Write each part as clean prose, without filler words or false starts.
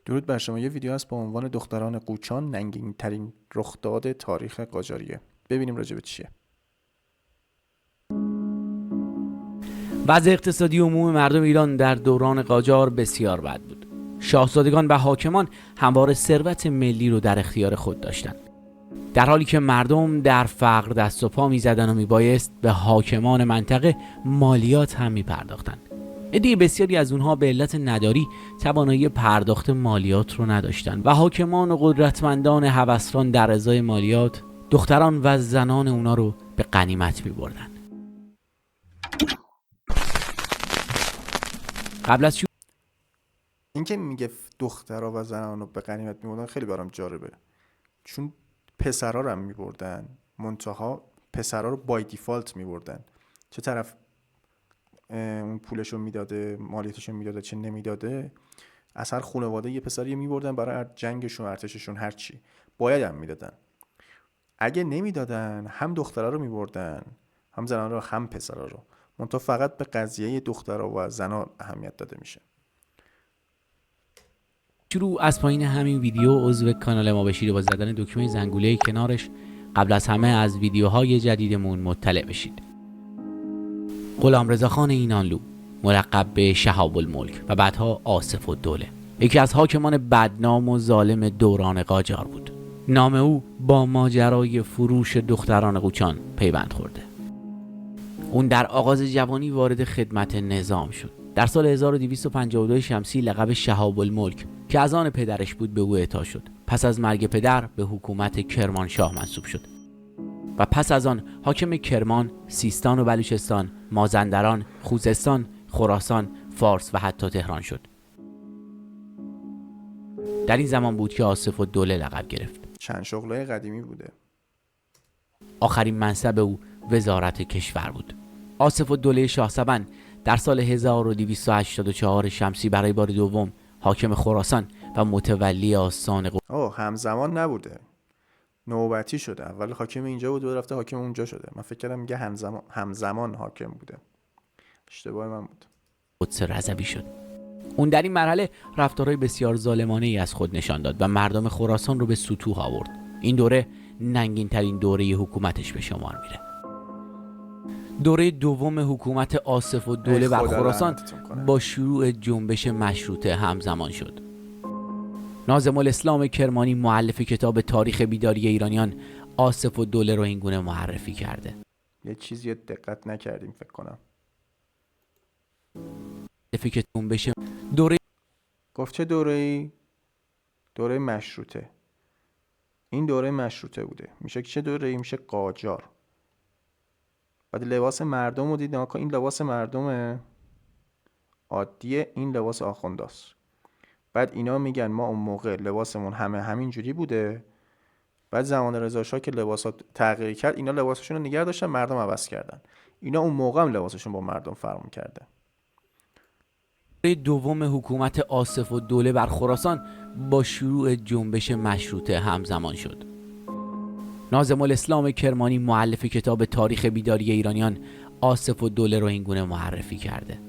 درود بر شما. یه ویدیو هست با عنوان دختران قوچان ننگین ترین رخداد تاریخ قاجاریه. ببینیم راجع به چیه. وضع اقتصادی عمومی مردم ایران در دوران قاجار بسیار بد بود. شاهزادگان و حاکمان همواره ثروت ملی رو در اختیار خود داشتند، در حالی که مردم در فقر دست و پا می‌زدند و میبایست به حاکمان منطقه مالیات هم می‌پرداختند. عده بسیاری از اونها به علت نداری توانایی پرداخت مالیات رو نداشتند و حاکمان و قدرتمندان هوسران در ازای مالیات دختران و زنان اونا رو به غنیمت می‌بردند. قبل از این که میگه دخترها و زنان رو به غنیمت میبردن خیلی برام جالبه، چون پسرها رو هم میبردن، منتها پسرها رو بای دیفالت میبردن. چه طرف اون پولشو میداده، مالیاتشو میداده، چه نمیداده، از هر خانواده یه پسری میبردن برای جنگشون، ارتششون، هر چی باید هم میدادن. اگه نمیدادن هم دخترها رو میبردن، هم زنان رو، هم پسرها رو. منتها فقط به قضیه دخترها و زنان اهمیت داده میشه. شروع از پایین همین ویدیو عضو کانال ما بشید و با زدن دکمه زنگوله کنارش قبل از همه از ویدیوهای جدیدمون مطلع بشید. غلامرضاخان اینانلو، ملقب به شهاب الملک و بعدها آصف الدوله، یکی از حاکمان بدنام و ظالم دوران قاجار بود. نام او با ماجرای فروش دختران قوچان پیوند خورده. اون در آغاز جوانی وارد خدمت نظام شد. در سال 1252 شمسی لقب شهاب الملک که از آن پدرش بود به او اعطا شد. پس از مرگ پدر به حکومت کرمانشاه منصوب شد و پس از آن حاکم کرمان، سیستان و بلوچستان، مازندران، خوزستان، خراسان، فارس و حتی تهران شد. در این زمان بود که آصف الدوله لقب گرفت. چند شغلای قدیمی بوده. آخرین منصب او وزارت کشور بود. آصف الدوله شاهسبن در سال 1284 شمسی برای بار دوم حاکم خراسان و متولی آستان همزمان نبوده، نوبتی شده. اول حاکم اینجا بود و رفته حاکم اونجا شده. من فکر کردم میگه همزمان حاکم بوده. اشتباه من بود. قدس رضوی شد. اون در این مرحله رفتارهای بسیار ظالمانه ای از خود نشان داد و مردم خراسان رو به ستوه آورد. این دوره ننگین ترین دوره حکومتش به شمار میره. دوره دوم حکومت آصف الدوله بر خراسان با شروع جنبش مشروطه همزمان شد. ناظم الاسلام کرمانی، مؤلف کتاب تاریخ بیداری ایرانیان، آصف الدوله رو این گونه معرفی کرده. یه چیزی دقت نکردیم فکر کنم. جنبش دوره گفت چه دوره‌ای؟ دوره مشروطه. این دوره مشروطه بوده. میشه چه دوره‌ای؟ میشه قاجار. بعد لباس مردم رو دیدن. این لباس مردم عادیه، این لباس آخونداست. بعد اینا میگن ما اون موقع لباسمون همین جوری بوده. بعد زمان رضا شاه که لباسات تغییر کرد، اینا لباسشون رو نگه داشتن، مردم عوض کردن. اینا اون موقع هم لباسشون با مردم فرق می‌کرده. دوم حکومت آصف الدوله بر خراسان با شروع جنبش مشروطه همزمان شد. ناظم الاسلام کرمانی، مؤلف کتاب تاریخ بیداری ایرانیان، آصف الدوله رو این گونه معرفی کرده.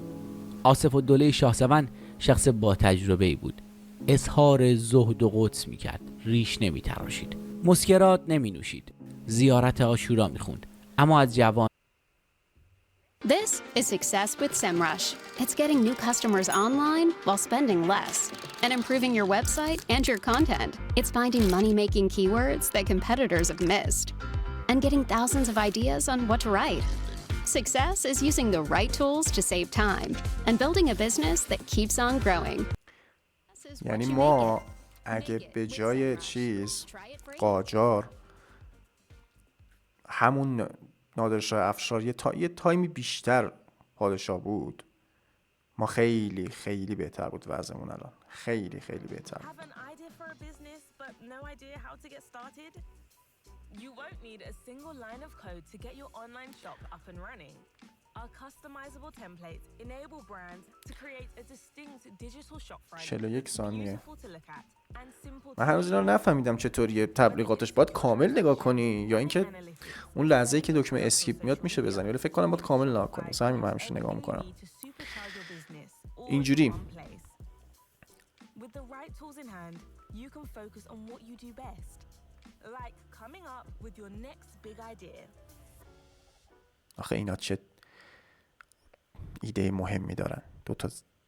آصف الدوله شاهسوان شخص با تجربه ای بود. اظهار زهد و قدس میکرد، ریش نمیتراشید، مسکرات نمی نوشید، زیارت عاشورا میخوند، اما از جوان This is success with SEMrush. It's getting new customers online while spending less and improving your website and your content. It's finding money-making keywords that competitors have missed and getting thousands of ideas on what to write. Success is using the right tools to save time and building a business that keeps on growing. یعنی ما اگه به جای قاجار همون نادرشاه افشار یه تایمی بیشتر پادشاه بود، ما خیلی خیلی بهتر بود وضعمون الان. خیلی خیلی بهتر بود. You won't need a single line of code to get your online shop up and running. Our customizable templates enable brands to create a distinct digital shopfront. 41 ثانیه. من هنوز اینا رو نفهمیدم چطوریه تبلیغاتش. باید کامل نگاه کنی یا اینکه اون لحظه‌ای که دکمه اسکیپ میاد میشه بزنی، ولی فکر کنم باید کامل نگاه کنی. همین من همیشه نگاه میکنم اینجوری. With the right tools in hand, you can focus on what you do best, like coming up with your next big idea. آخه اینا چه ایده مهمی دارن. 2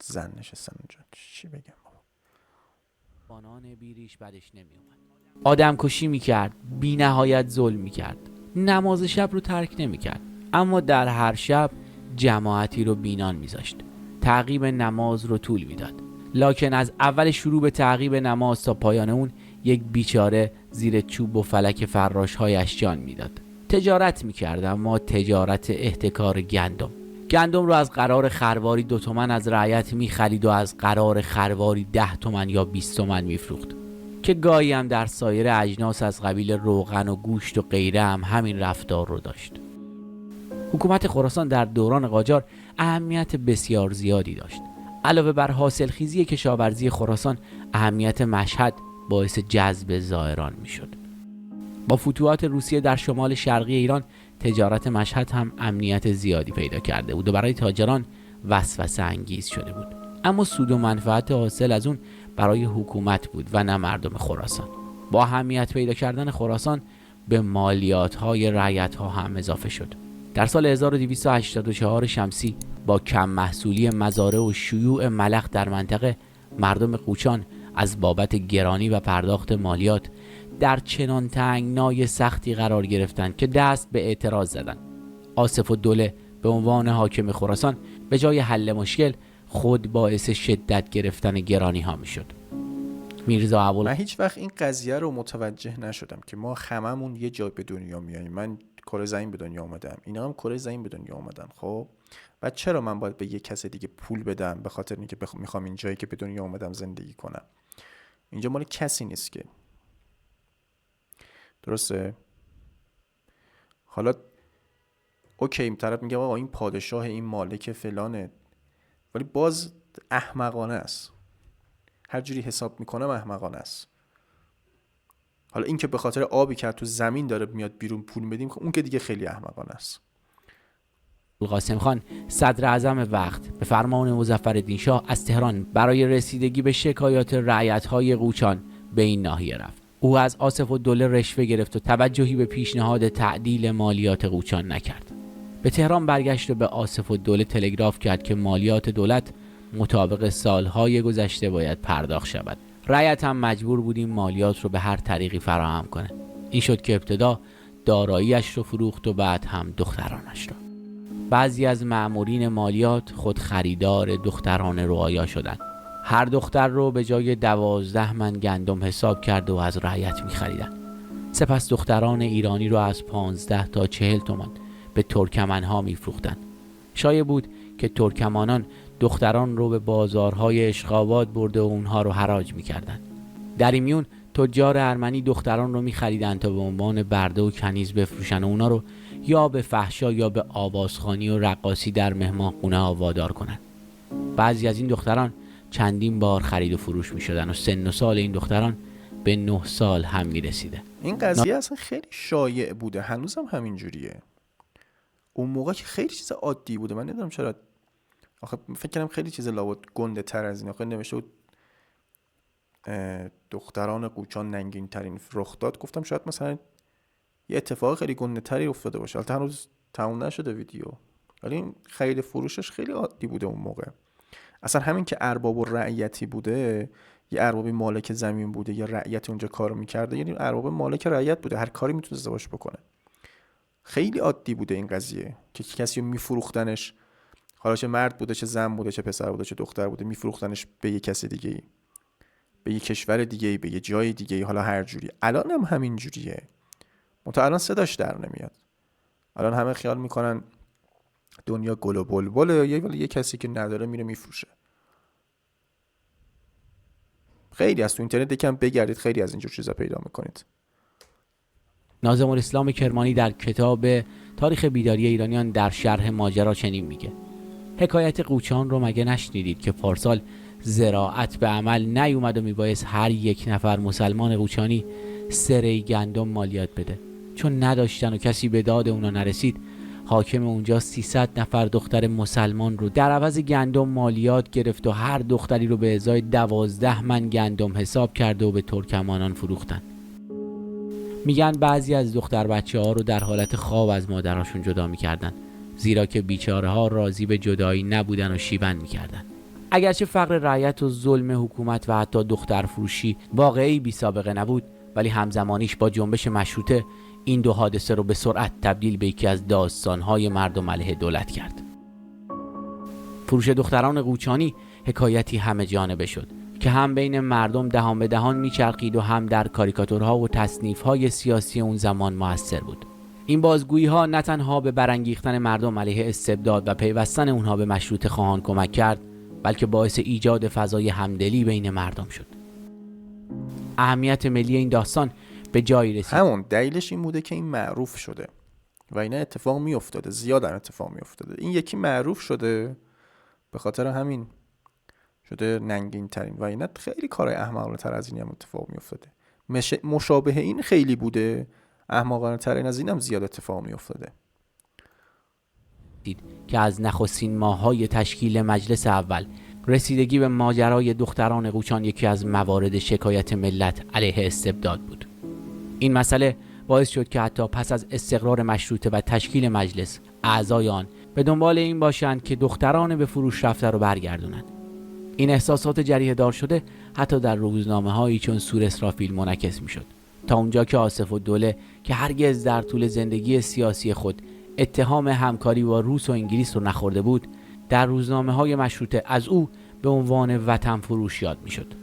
زن نشستن اونجا، چی بگم بابا. بانان بیریش بدش نمی اومد. آدم کشی میکرد، بی نهایت ظلم میکرد، نماز شب رو ترک نمیکرد، اما در هر شب جماعتی رو بینان میذاشت، تعقیب نماز رو طول میداد. لکن از اول شروع به تعقیب نماز تا پایان اون یک بیچاره زیر چوب و فلک فراشهایش جان میداد. تجارت میکرد، اما تجارت احتکار گندم رو از قرار خرواری 2 تومن از رعیت میخرید و از قرار خرواری 10 تومن یا 20 تومن میفروخت، که گاهی هم در سایر اجناس از قبیل روغن و گوشت و غیره هم همین رفتار رو داشت. حکومت خراسان در دوران قاجار اهمیت بسیار زیادی داشت. علاوه بر حاصلخیزی کشاورزی خراسان، اهمیت مشهد باعث جذب زائران میشد. با فتوحات روسیه در شمال شرقی ایران، تجارت مشهد هم امنیت زیادی پیدا کرده بود و برای تاجران وسوسه انگیز شده بود. اما سود و منفعت حاصل از اون برای حکومت بود و نه مردم خراسان. با اهمیت پیدا کردن خراسان به مالیات‌های رعیت‌ها هم اضافه شد. در سال 1284 شمسی با کم محصولی مزارع و شیوع ملخ در منطقه، مردم قوچان از بابت گرانی و پرداخت مالیات در چنان تنگنای سختی قرار گرفتند که دست به اعتراض زدند. آصف الدوله به عنوان حاکم خراسان به جای حل مشکل خود باعث شدت گرفتن گرانی ها میشد. میرزا من هیچ وقت این قضیه رو متوجه نشدم که ما هممون یه جای به دنیا میاییم. من کره زمین به دنیا اومدم، اینا هم کره زمین به دنیا اومدن. خب بعد چرا من باید به یه کس دیگه پول بدم به خاطر اینکه میخوام این جایی که به دنیا اومدم زندگی کنم؟ اینجا مال کسی نیست که. درسته؟ حالا اوکی، این طرف میگه آقا این پادشاه، این مالک فلانه، ولی باز احمقانه است. هر جوری حساب میکنم احمقانه است. حالا این که به خاطر آبی که تو زمین داره میاد بیرون پول بدیم، اون که دیگه خیلی احمقانه است. قاسم خان صدر اعظم وقت به فرمان مظفرالدین شاه از تهران برای رسیدگی به شکایات رعیت‌های قوچان به این ناحیه رفت. او از آصف الدوله رشوه گرفت و توجهی به پیشنهاد تعدیل مالیات قوچان نکرد. به تهران برگشت و به آصف الدوله تلگراف کرد که مالیات دولت مطابق سالهای گذشته باید پرداخت شود. رعیت هم مجبور بود این مالیات رو به هر طریقی فراهم کنه. این شد که ابتدا داراییش رو فروخت و بعد هم دخترانش رو. بعضی از مأمورین مالیات خود خریدار دختران رعایا شدند. هر دختر رو به جای 12 من گندم حساب کرد و از رعیت می خریدن. سپس دختران ایرانی رو از 15 تا 40 تومان به ترکمنها می فروختن. شایع بود که ترکمانان دختران رو به بازارهای اشقاباد برده و اونها رو حراج می کردن. در این میون تجار ارمنی دختران رو می خریدن تا به عنوان برده و کنیز بفروشن و اونا رو یا به فحشا یا به آوازخوانی و رقاصی در مهمانخونه ها وادار کنن. بعضی از این دختران چندین بار خرید و فروش می شدن و سن و سال این دختران به 9 سال هم می رسیده. این قضیه اصلا خیلی شایع بوده، هنوز هم همین جوریه. اون موقع که خیلی چیز عادی بوده. من نمیدونم چرا، آخه فکر کنم خیلی چیز لابد گنده تر از این. آخه نوشته بود دختران قوچان ننگین ترین رخ داد. گفتم شاید مثلا یه اتفاق خیلی گنده تری افتاده باشه. البته هنوز تموم نشده ویدیو، ولی این خرید فروشش خیلی عادی بوده اون موقع. اصلا همین که ارباب و رعیتی بوده، یه ارباب مالک زمین بوده یا رعیت اونجا کارو میکرده، یعنی ارباب مالک رعیت بوده، هر کاری میتونه ازدواج بکنه. خیلی عادی بوده این قضیه که کسی رو میفروختنش، حالا چه مرد بوده چه زن بوده چه پسر بوده چه دختر بوده، میفروختنش به یه کسی دیگه، به یه کشور دیگه، به یه جای دیگه، حالا هر جوری. الان هم همین جوریه. الان صداش در نمیاد. الان همه خیال میکنن دنیا گل و بلبله، یه کسی که نداره میره میفروشه. خیلی از تو اینترنت یکم بگردید، خیلی از اینجور چیزا پیدا میکنید. ناظم الاسلام کرمانی در کتاب تاریخ بیداری ایرانیان در شرح ماجرا چنین میگه: حکایت قوچان رو مگه نشنیدید که پارسال زراعت به عمل نیومد و میبایست هر یک نفر مسلمان قوچانی سره گندم مالیات بده؟ چون نداشتن و کسی به داد اونا نرسید، حاکم اونجا 300 نفر دختر مسلمان رو در عوض گندم مالیات گرفت و هر دختری رو به ازای 12 من گندم حساب کرده و به ترکمانان فروختن. میگن بعضی از دختر بچه ها رو در حالت خواب از مادراشون جدا میکردن، زیرا که بیچاره ها راضی به جدایی نبودن و شیون میکردن. اگرچه فقر رعیت و ظلم حکومت و حتی دختر فروشی واقعی بی سابقه نبود، ولی همزمانیش با جنبش مشروطه این دو حادثه رو به سرعت تبدیل به یکی از داستان‌های مردم علیه دولت کرد. فروش دختران قوچانی حکایتی همه جانبه شد که هم بین مردم دهان به دهان میچرخید و هم در کاریکاتورها و تصنیف‌های سیاسی اون زمان موثر بود. این بازگویی‌ها نه تنها به برانگیختن مردم علیه استبداد و پیوستن اونها به مشروطه خواهان کمک کرد، بلکه باعث ایجاد فضای همدلی بین مردم شد. اهمیت ملی این داستان به جایی رسید. همون دلیلش این بوده که این معروف شده و اینا اتفاق میافتاده، زیاد هم اتفاق میافتاده. این یکی معروف شده به خاطر همین شده ننگین ترین و اینا خیلی کارهای احمقانه تر از این هم اتفاق میافتاده. مشابه این خیلی بوده، احمقانه تر از این هم زیاد اتفاق میافتاده. که از نخستین ماه‌های تشکیل مجلس اول رسیدگی به ماجرای دختران قوچان یکی از موارد شکایت ملت علیه استبداد بود. این مسئله باعث شد که حتی پس از استقرار مشروطه و تشکیل مجلس، اعضای آن به دنبال این باشند که دختران به فروش رفته رو برگردونند. این احساسات جریحه دار شده حتی در روزنامه‌هایی چون سور اسرافیل منعکس می‌شد، تا اونجا که آصف الدوله که هرگز در طول زندگی سیاسی خود اتهام همکاری با روس و انگلیس رو نخورده بود، در روزنامه‌های مشروطه از او به عنوان وطن فروش یاد می‌شد.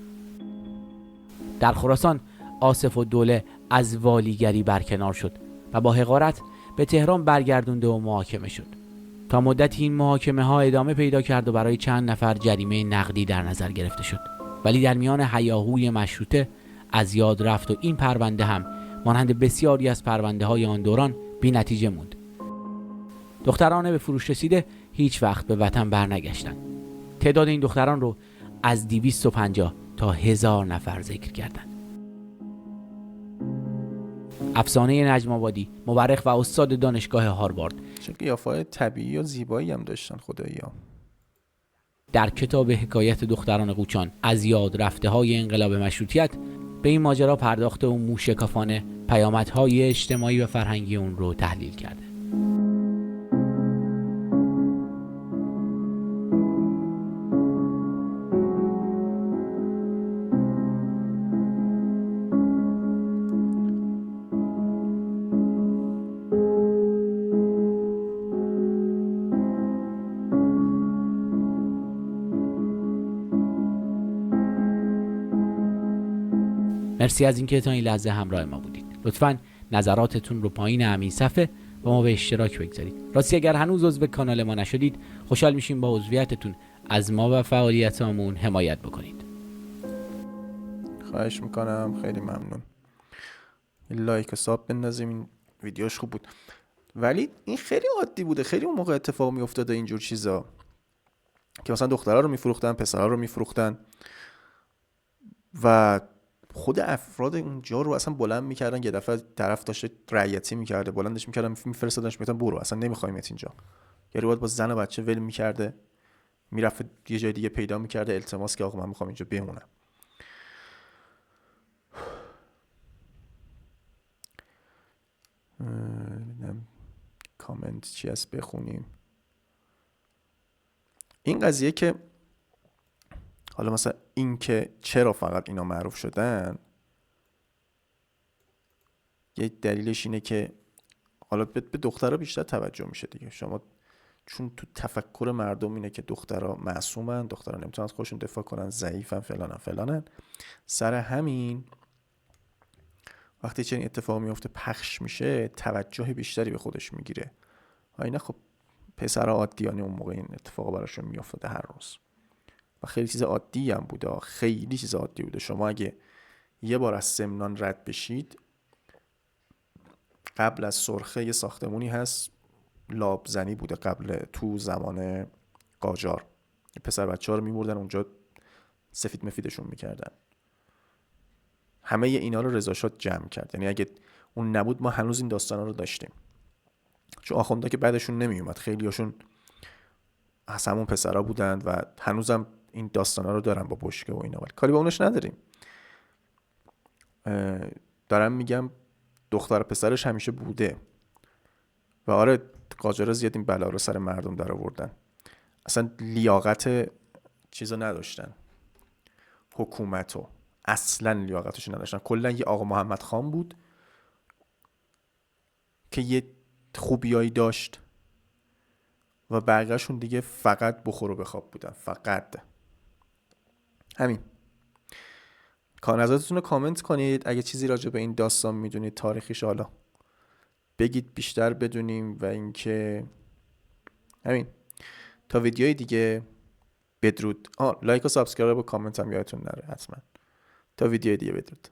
در خراسان آصف الدوله از والیگری برکنار شد و با حقارت به تهران برگردونده و محاکمه شد. تا مدتی این محاکمه ها ادامه پیدا کرد و برای چند نفر جریمه نقدی در نظر گرفته شد، ولی در میان هیاهوی مشروطه از یاد رفت و این پرونده هم مانند بسیاری از پرونده های آن دوران بی نتیجه موند. دختران به فروش رسیده هیچ وقت به وطن برنگشتند. تعداد این دختران رو از 250 تا 1000 نفر ذکر کردند. افسانه نجم آبادی، مورخ و استاد دانشگاه هاروارد، چه قیافه‌های طبیعی و زیبایی هم داشتن خدایی‌ها. در کتاب حکایت دختران قوچان از یاد رفته های انقلاب مشروطیت به این ماجرا پرداخته و موشکافانه پیامدهای اجتماعی و فرهنگی اون رو تحلیل کرده. مرسی از اینکه تا این لحظه همراه ما بودید. لطفاً نظراتتون رو پایین همین صفحه با ما به اشتراک بگذارید. راستی اگر هنوز عضو کانال ما نشدید، خوشحال میشیم با عضویتتون از ما و فعالیتامون حمایت بکنید. خواهش میکنم، خیلی ممنون. لایک و ساب بندازیم، این ویدیوش خوب بود. ولی این خیلی عادی بوده، خیلی اون موقع اتفاق میافتاده اینجور چیزا که مثلا دخترها رو میفروختن، پسرها رو میفروختن و خود افراد اونجا رو اصلا بلند میکردن. یه دفعه طرف داشته رعیتی میکرده، بلندش میکردن میفرستادنش میگفتن برو، اصلا نمیخوایمت اینجا. یا روایت با زن و بچه ول میکرده، میرفت یه جای دیگه پیدا میکرده، التماس که آقا من میخوام اینجا بمونم. کامنت چی هست بخونیم. این قضیه که حالا مثلا این که چرا فقط اینا معروف شدن، یه دلیلش اینه که حالا به دخترها بیشتر توجه میشه دیگه. شما چون تو تفکر مردم اینه که دخترها معصومن، دخترها نمیتونن از خودشون دفاع کنن، ضعیفن، فلانن. سر همین وقتی چنین اتفاق میفته پخش میشه، توجه بیشتری به خودش میگیره. اینا خب پسرها عادیانه اون موقع این اتفاق براشون میافتاده هر روز و خیلی چیز عادی هم بوده، خیلی چیز عادی بوده. شما اگه یه بار از سمنان رد بشید، قبل از سرخه یه ساختمونی هست لابزنی بوده، قبل تو زمان قاجار پسر بچه ها رو میبردن اونجا سفید مفیدشون میکردن. همه اینا رو رضا شاه جمع کرد. یعنی اگه اون نبود ما هنوز این داستانا رو داشتیم، چون آخوندا که بعدشون نمیومد، خیلیاشون از همون پسرا بودند و هنوزم این داستانا رو دارن با بشکه و اینا، ولی کاری با اونش نداریم. دارم میگم دختر پسرش همیشه بوده و آره قاجارا زیاد این بلا رو سر مردم در آوردن، اصلا لیاقت چیزا نداشتن، حکومتو اصلا لیاقتش نداشتن. کلا یه آقا محمد خان بود که یه خوبیایی داشت و بقیه‌شون دیگه فقط بخور و بخواب بودن، فقط. همین. نظرتون رو کامنت کنید، اگه چیزی راجع به این داستان میدونید تاریخیش حالا بگید بیشتر بدونیم. و اینکه همین، تا ویدیوی دیگه بدرود. لایک و سابسکرایب و کامنت هم یادتون نره حتما. تا ویدیوی دیگه بدرود.